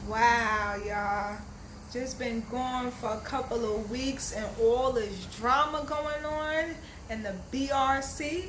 Wow, y'all. Just been gone for a couple of weeks and all this drama going on in the BRC.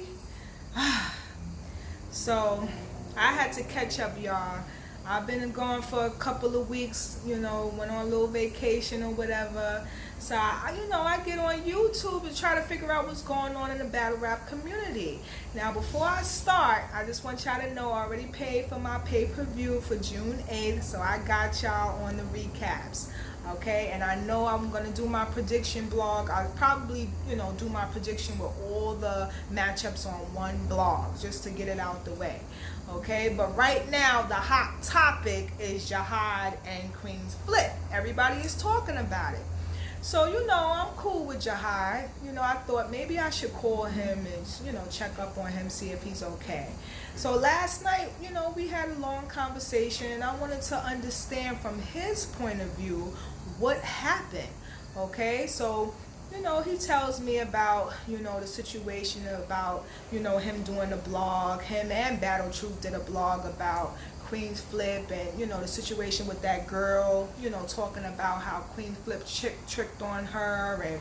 So I had to catch up, y'all. I've been gone for a couple of weeks, went on a little vacation or whatever. So, I get on YouTube and try to figure out what's going on in the battle rap community. Now, before I start, I just want y'all to know I already paid for my pay-per-view for June 8th, so I got y'all on the recaps. Okay, and I know I'm going to do my prediction blog. I'll probably, do my prediction with all the matchups on one blog just to get it out the way. Okay, but right now the hot topic is Jahad and QUEENZFLIP. Everybody is talking about it. So, I'm cool with Jahad. I thought maybe I should call him and, check up on him, see if he's okay. So last night, we had a long conversation and I wanted to understand from his point of view what happened. Okay, so, he tells me about, the situation about, him doing a blog. Him and Battle Truth did a blog about QUEENZFLIP and, the situation with that girl, talking about how QUEENZFLIP tricked on her and,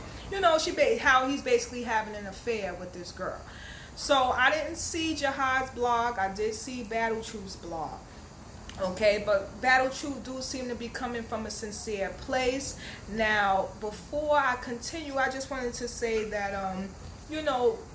how he's basically having an affair with this girl. So I didn't see Jahad's blog. I did see Battle Truth's blog. Okay, but Battle Truth do seem to be coming from a sincere place. Now, before I continue, I just wanted to say that,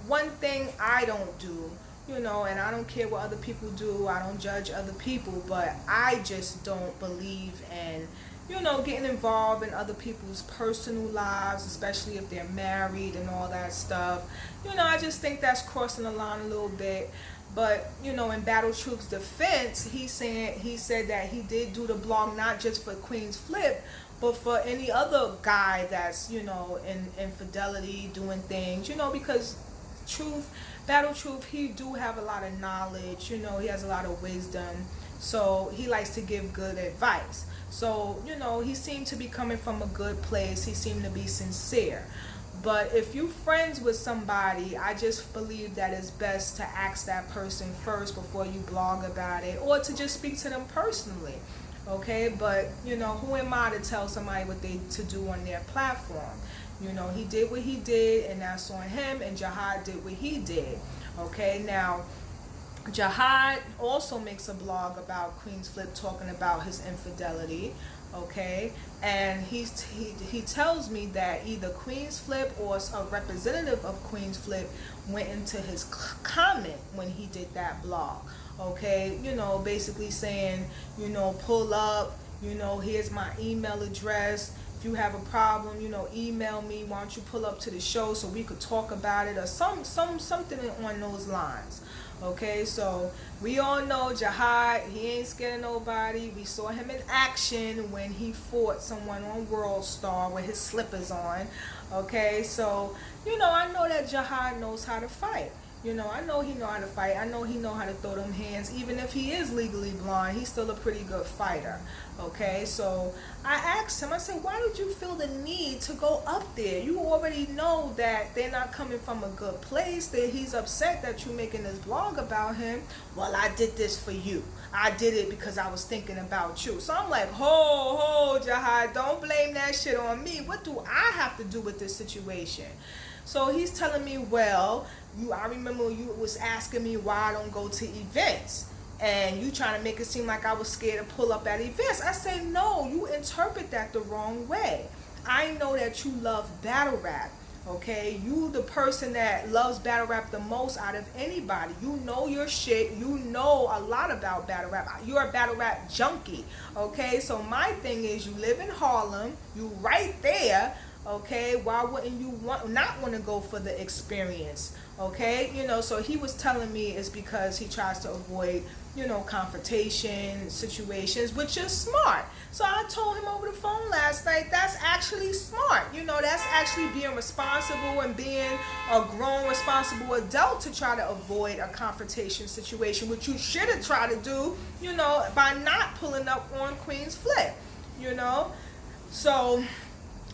one thing I don't do, and I don't care what other people do. I don't judge other people, but I just don't believe in, getting involved in other people's personal lives, especially if they're married and all that stuff. I just think that's crossing the line a little bit. But, in Battle Truth's defense, he said that he did do the blog not just for QUEENZFLIP, but for any other guy that's, in infidelity, doing things, because Battle Truth, he do have a lot of knowledge, he has a lot of wisdom, so he likes to give good advice. So, he seemed to be coming from a good place, he seemed to be sincere. But if you're friends with somebody, I just believe that it's best to ask that person first before you blog about it, or to just speak to them personally. Okay, but who am I to tell somebody what they to do on their platform? He did what he did, and that's on him, and Jahad did what he did. Okay, now Jahad also makes a blog about QUEENZFLIP, talking about his infidelity. Okay, and he tells me that either QUEENZFLIP or a representative of QUEENZFLIP went into his comment when he did that blog. Okay, basically saying, pull up, here's my email address. If you have a problem, email me. Why don't you pull up to the show so we could talk about it, or something on those lines. Okay, so we all know Jahad, he ain't scared of nobody. We saw him in action when he fought someone on World Starr with his slippers on. Okay, so, I know that Jahad knows how to fight. I know he know how to fight. I know he know how to throw them hands. Even if he is legally blind, he's still a pretty good fighter. Okay, so I asked him, I said, why did you feel the need to go up there? You already know that they're not coming from a good place, that he's upset that you're making this blog about him. Well, I did this for you. I did it because I was thinking about you. So I'm like, ho, Jahad, don't blame that shit on me. What do I have to do with this situation? So he's telling me, well, I remember you was asking me why I don't go to events, and you trying to make it seem like I was scared to pull up at events. I say, no, you interpret that the wrong way. I know that you love battle rap. Okay, you the person that loves battle rap the most out of anybody. You know your shit. You know a lot about battle rap. You're a battle rap junkie. Okay, so my thing is, you live in Harlem. You right there. Okay, why wouldn't you not want to go for the experience? Okay, so he was telling me it's because he tries to avoid, confrontation situations, which is smart. So I told him over the phone last night, that's actually smart. That's actually being responsible and being a grown, responsible adult to try to avoid a confrontation situation, which you should have tried to do, by not pulling up on QUEENZFLIP, So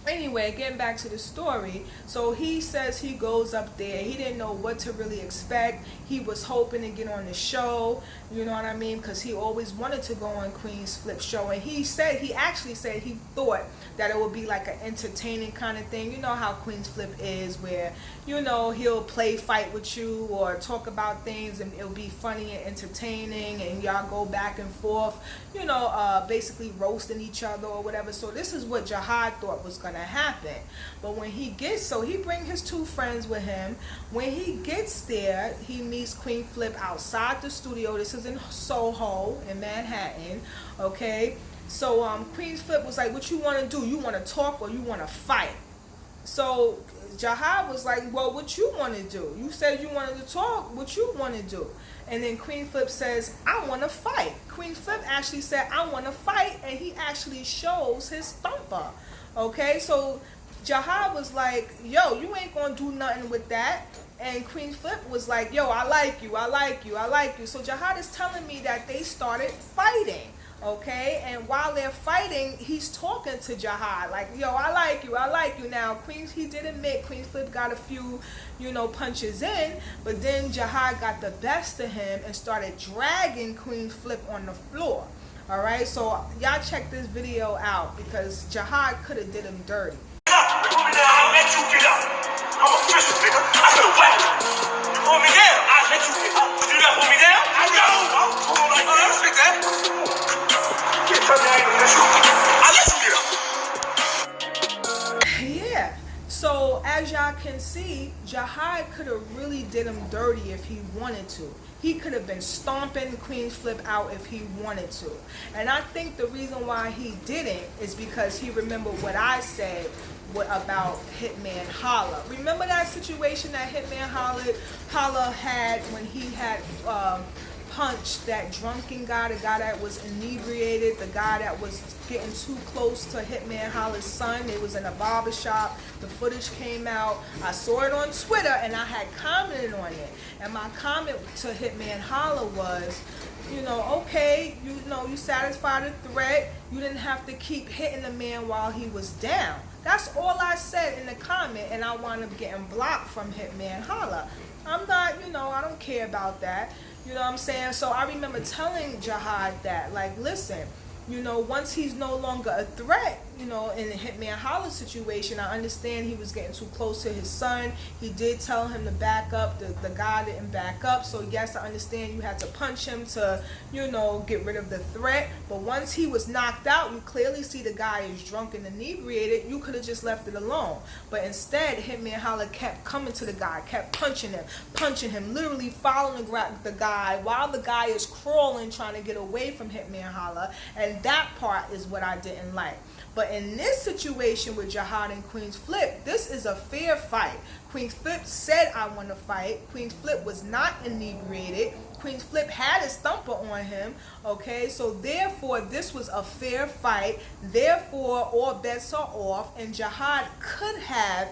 Anyway, getting back to the story, so he says he goes up there. He didn't know what to really expect. He was hoping to get on the show, you know what I mean, because he always wanted to go on Queen's Flip show. And he actually said he thought that it would be like an entertaining kind of thing. You know how Queen's Flip is, where, you know, he'll play fight with you or talk about things, and it'll be funny and entertaining, and y'all go back and forth, you know, basically roasting each other or whatever. So this is what Jahad thought was gonna happen. But when he gets, so he bring his 2 friends with him. When he gets there, he meets Queen Flip outside the studio. This is in Soho in Manhattan, okay? So Queen Flip was like, what you want to do? You want to talk or you want to fight? So Jahad was like, well, what you want to do? You said you wanted to talk. What you want to do? And then Queen Flip says, I want to fight. Queen Flip actually said, I want to fight, and he actually shows his thumper. Okay, so Jahad was like, yo, you ain't gonna do nothing with that. And Queen Flip was like, yo, I like you, I like you, I like you. So Jahad is telling me that they started fighting. Okay, and while they're fighting, he's talking to Jahad like, yo, I like you, I like you. Now, he did admit Queen Flip got a few, you know, punches in, but then Jahad got the best of him and started dragging Queen Flip on the floor. All right, so y'all check this video out because Jahad could have did him dirty. I'll let you get up. I'm official, nigga. I could have whacked you. You pull me down. I'll let you get up. You gotta pull me down? I know. Hold on like that. Stick that. Yeah, tell me I ain't gonna let you. I'll let you get up. Yeah. So as y'all can see, Jahad could have really did him dirty if he wanted to. He could have been stomping Queen's Flip out if he wanted to. And I think the reason why he didn't is because he remembered what I said about Hitman Holla. Remember that situation that Hitman Holla had when he had punched that drunken guy, the guy that was inebriated, the guy that was getting too close to Hitman Holla's son. It was in a barbershop. The footage came out. I saw it on Twitter and I had commented on it. And my comment to Hitman Holla was, you know, okay, you know, you satisfied the threat. You didn't have to keep hitting the man while he was down. That's all I said in the comment, and I wound up getting blocked from Hitman Holla. I'm not, you know, I don't care about that. You know what I'm saying? So I remember telling Jahad that, like, listen, you know, once he's no longer a threat, you know, in the Hitman Holla situation, I understand he was getting too close to his son. He did tell him to back up. The guy didn't back up. So, yes, I understand you had to punch him to, you know, get rid of the threat. But once he was knocked out, you clearly see the guy is drunk and inebriated. You could have just left it alone. But instead, Hitman Holla kept coming to the guy, kept punching him, literally following the guy while the guy is crawling, trying to get away from Hitman Holla. And that part is what I didn't like. But in this situation with Jahad and Queen's Flip, this is a fair fight. Queen's Flip said, I want to fight. Queen's Flip was not inebriated. Queen's Flip had his thumper on him. Okay, so therefore, this was a fair fight. Therefore, all bets are off. And Jahad could have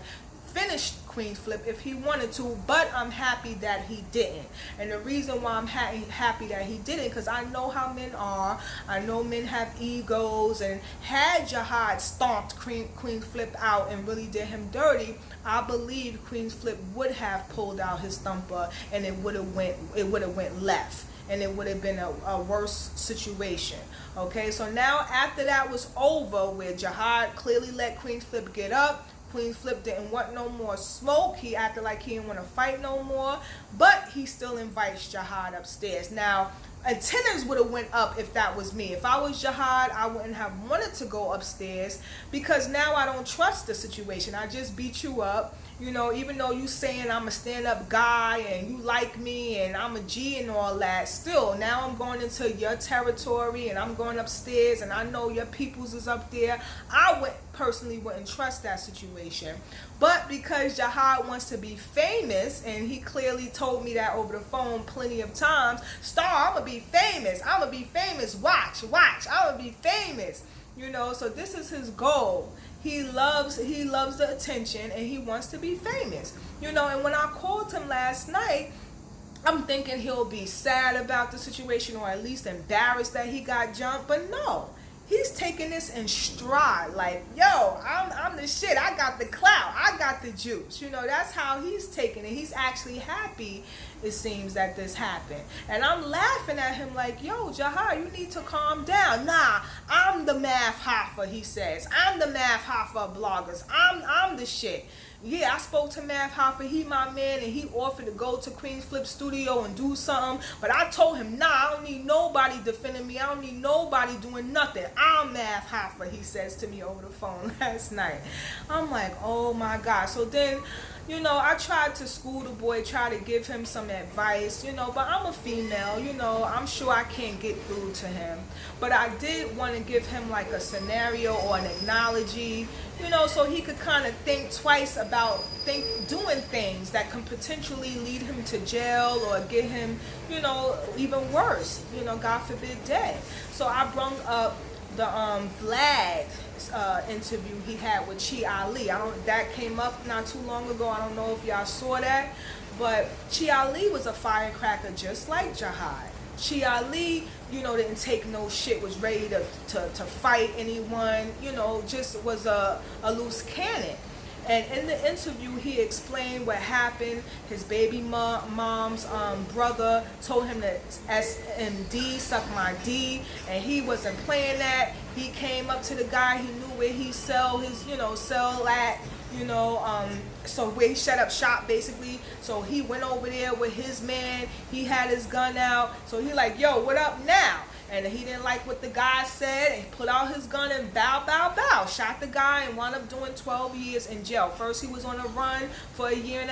finished Queen's Flip if he wanted to, but I'm happy that he didn't. And the reason why I'm happy that he didn't, because I know how men are. I know men have egos, and had Jahad stomped Queen's Flip out and really did him dirty, I believe Queen's Flip would have pulled out his thumper, and it would have went left, and it would have been a worse situation. Okay, so now after that was over, where Jahad clearly let Queen's Flip get up, Queen's Flip didn't want no more smoke. He acted like he didn't want to fight no more, but he still invites Jahad upstairs. Now, antennas would have went up if that was me. If I was Jahad, I wouldn't have wanted to go upstairs, because now I don't trust the situation. I just beat you up. You know, even though you saying I'm a stand-up guy and you like me and I'm a G and all that, still, now I'm going into your territory and I'm going upstairs and I know your peoples is up there. I personally wouldn't trust that situation. But because Jahad wants to be famous, and he clearly told me that over the phone plenty of times, Starr, I'm going to be famous. I'm going to be famous. Watch. I'm going to be famous. You know, so this is his goal. He loves the attention, and he wants to be famous. You know, and when I called him last night, I'm thinking he'll be sad about the situation, or at least embarrassed that he got jumped. But no, he's taking this in stride. Like, yo, I'm the shit. I got the clout. I got the juice. You know, that's how he's taking it. He's actually happy, it seems, that this happened. And I'm laughing at him like, yo, Jahad, you need to calm down. Nah, I'm the math hoffa, he says. I'm the math hoffa of bloggers. I'm the shit. Yeah, I spoke to Math Hoffa, he my man, and he offered to go to QUEENZFLIP studio and do something, but I told him, nah, I don't need nobody defending me, I don't need nobody doing nothing. I'm Math Hoffa, he says to me over the phone last night. I'm like, oh my God. So then, you know, I tried to school the boy, try to give him some advice, you know, but I'm a female, you know, I'm sure I can't get through to him. But I did want to give him like a scenario or an analogy, you know, so he could kind of think twice about doing things that can potentially lead him to jail or get him, you know, even worse, you know, God forbid, dead. So I brought up the Vlad interview he had with Chi Ali. That came up not too long ago. I don't know if y'all saw that, but Chi Ali was a firecracker just like Jahad. Chi Ali, you know, didn't take no shit, was ready to fight anyone, you know, just was a loose cannon. And in the interview, he explained what happened. His baby mom's brother told him to SMD, suck my D, and he wasn't playing that. He came up to the guy, he knew where he sell his, you know, sell at, you know, so where he shut up shop basically. So he went over there with his man, he had his gun out, so he like, yo, what up now? And he didn't like what the guy said, and he put out his gun and bow, shot the guy and wound up doing 12 years in jail. First he was on a run for 1.5 years,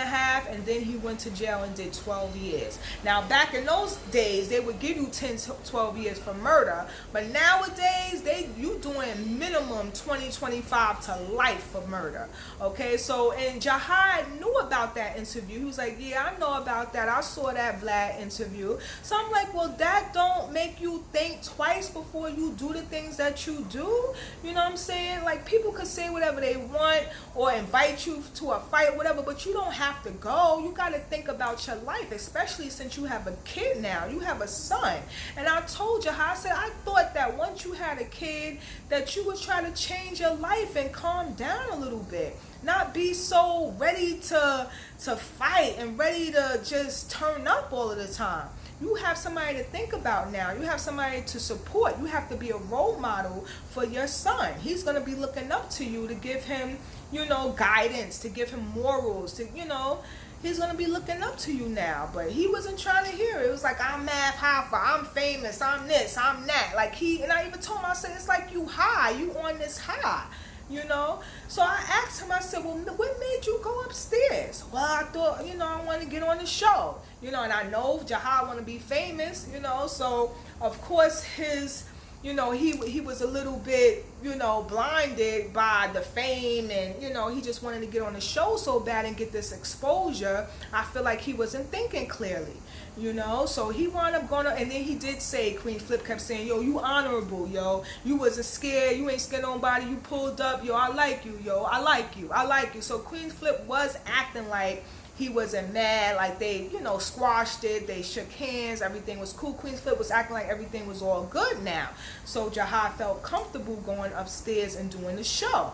and then he went to jail and did 12 years. Now back in those days, they would give you 10, 12 years for murder, but nowadays, you doing minimum 20, 25 to life for murder, okay? So, and Jahad knew about that interview. He was like, yeah, I know about that. I saw that Vlad interview. So I'm like, well, that don't make you think twice before you do the things that you do. You know what I'm saying? Like, people could say whatever they want or invite you to a fight, whatever, but you don't have to go. You got to think about your life, especially since you have a kid now. You have a son. And I told you how I said I thought that once you had a kid that you would try to change your life and calm down a little bit. Not be so ready to fight and ready to just turn up all of the time. You have somebody to think about now. You have somebody to support. You have to be a role model for your son. He's going to be looking up to you to give him, you know, guidance, to give him morals, to, you know, he's going to be looking up to you now. But he wasn't trying to hear it. It was like, I'm Math Hoffa, I'm famous, I'm this, I'm that. Like and I even told him, I said, it's like you high, you on this high. You know, so I asked him, I said, well, what made you go upstairs? Well, I thought, you know, I want to get on the show, you know, and I know Jahad want to be famous, you know, so of course his, you know, he was a little bit, you know, blinded by the fame, and, you know, he just wanted to get on the show so bad and get this exposure. I feel like he wasn't thinking clearly. You know, so he wound up going to, and then he did say, QUEENZFLIP kept saying, yo, you honorable, yo. You wasn't scared. You ain't scared nobody. You pulled up. Yo, I like you, yo. I like you. I like you. So QUEENZFLIP was acting like he wasn't mad, like they, you know, squashed it. They shook hands. Everything was cool. QUEENZFLIP was acting like everything was all good now. So Jahad felt comfortable going upstairs and doing the show.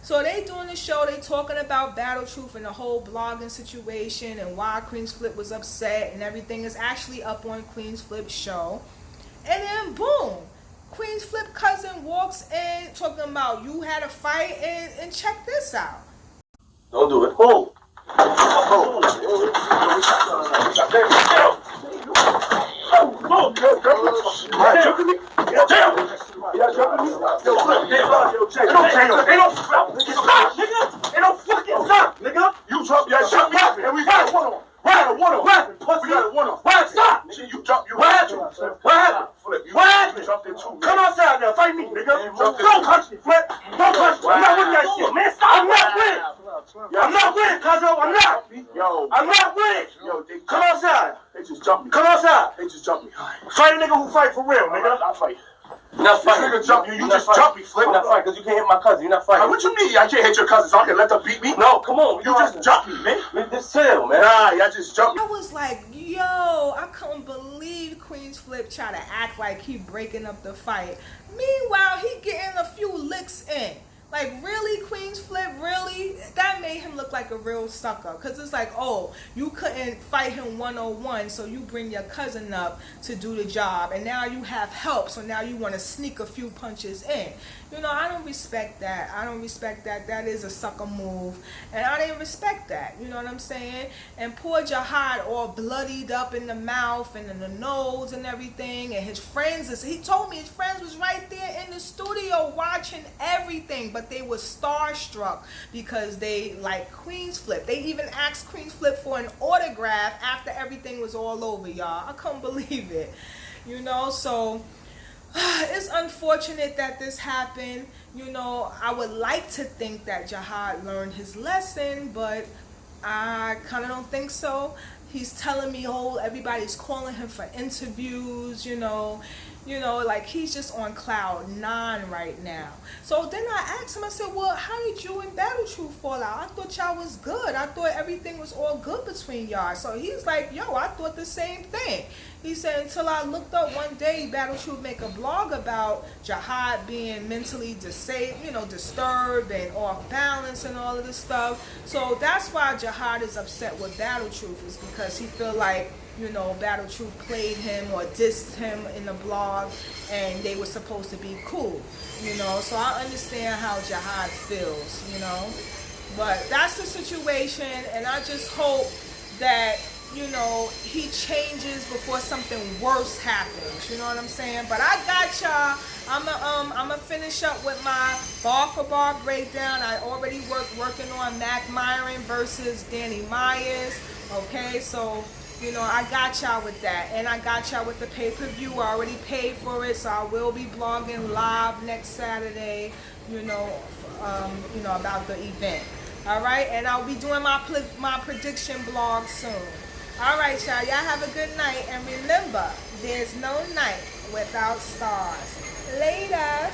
So they doing the show, they talking about Battle Truth and the whole blogging situation and why QUEENZFLIP was upset, and everything is actually up on QUEENZFLIP's show. And then boom, QUEENZFLIP cousin walks in talking about you had a fight, and check this out. Don't do it. Who? You drop your shot, and we got one on. Come outside now, fight me, nigga. Don't touch me, Flip. Don't touch me. I'm not with that shit, man. I'm not with it. I'm not with it, cuzzo. I'm not. Yo. I'm not with it. Yo, come outside. They just jumped me. Come outside. They just jumped me. Fight a nigga who fight for real, nigga. I'll fight. You're not fighting. This nigga jump you. You just jump me, Flip. You're not fighting because you can't hit my cousin. You're not fighting. What you mean? I can't hit your cousin, so I can let them beat me? No, come on. You just jump me, man. Just chill, man. Nah, y'all just jump me. I was like, yo, I couldn't believe QUEENZFLIP try to act like he breaking up the fight. Meanwhile, he clicks in. Like, really, QUEENZFLIP, really? That made him look like a real sucker. Because it's like, oh, you couldn't fight him 1-on-1, so you bring your cousin up to do the job. And now you have help, so now you want to sneak a few punches in. You know, I don't respect that. I don't respect that. That is a sucker move. And I didn't respect that. You know what I'm saying? And poor Jahad all bloodied up in the mouth and in the nose and everything. And his friends, he told me his friends was right there in the studio watching everything. But they were starstruck because they like QUEENZFLIP. They even asked QUEENZFLIP for an autograph after everything was all over, y'all. I couldn't believe it. You know, so it's unfortunate that this happened. You know, I would like to think that Jahad learned his lesson, but I kind of don't think so. He's telling me, oh, everybody's calling him for interviews, you know, like he's just on cloud 9 right now. So then I asked him, I said, well, how did you and Battle Truth fall out? I thought y'all was good. I thought everything was all good between y'all. So he's like, yo, I thought the same thing. He said, until I looked up one day, Battle Truth make a blog about Jahad being mentally disturbed and off balance and all of this stuff. So that's why Jahad is upset with Battle Truth, is because he feel like, you know, Battle Truth played him or dissed him in the blog and they were supposed to be cool, you know. So I understand how Jahad feels, you know. But that's the situation, and I just hope that, you know, he changes before something worse happens. You know what I'm saying? But I got y'all. I'm gonna finish up with my bar for bar breakdown. I already working on Mac Myron versus Danny Myers. Okay, so you know, I got y'all with that, and I got y'all with the pay-per-view. I already paid for it, so I will be blogging live next Saturday. You know, about the event. All right, and I'll be doing my prediction blog soon. All right, y'all. Y'all have a good night, and remember, there's no night without stars. Later.